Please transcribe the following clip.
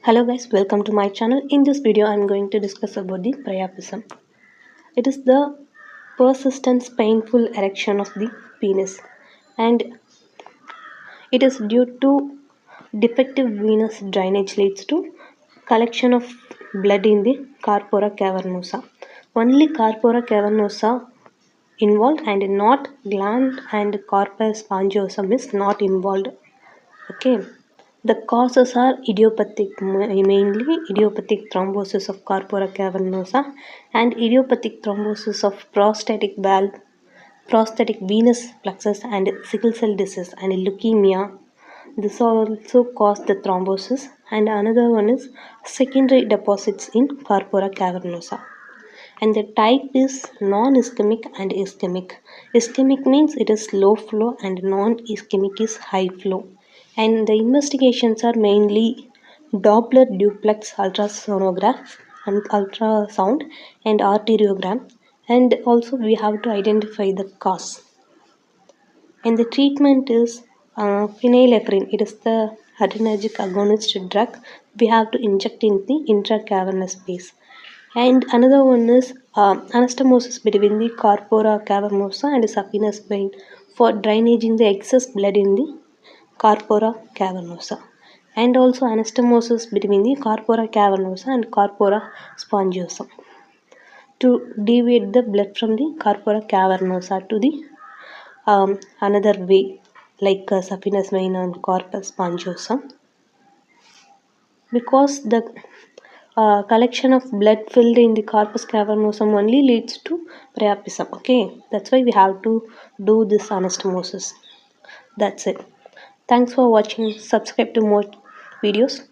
Hello guys, welcome to my channel. In this video I am going to discuss about the Priapism. It is the persistent painful erection of the penis, and it is due to defective venous drainage leads to collection of blood in the corpora cavernosa. Only corpora cavernosa involved and not gland and corpus spongiosum is not involved. Okay. The causes are idiopathic, mainly idiopathic thrombosis of corpora cavernosa and idiopathic thrombosis of prostatic valve, prostatic venous plexus, and sickle cell disease and leukemia. This also cause the thrombosis, and another one is secondary deposits in corpora cavernosa. And the type is non-ischemic and ischemic. Ischemic means it is low flow and non-ischemic is high flow. And the investigations are mainly Doppler duplex ultrasonograph and ultrasound and arteriogram, and also we have to identify the cause. And the treatment is phenylephrine. It is the adrenergic agonist drug we have to inject in the intracavernous space. And another one is anastomosis between the corpora cavernosa and saphenous vein for drainaging the excess blood in the corpora cavernosa, and also anastomosis between the corpora cavernosa and corpora spongiosum to deviate the blood from the corpora cavernosa to the another way, like saphenous vein and corpus spongiosum, because the collection of blood filled in the corpus cavernosum only leads to priapism. Okay, that's why we have to do this anastomosis. That's it. Thanks for watching. Subscribe to more videos.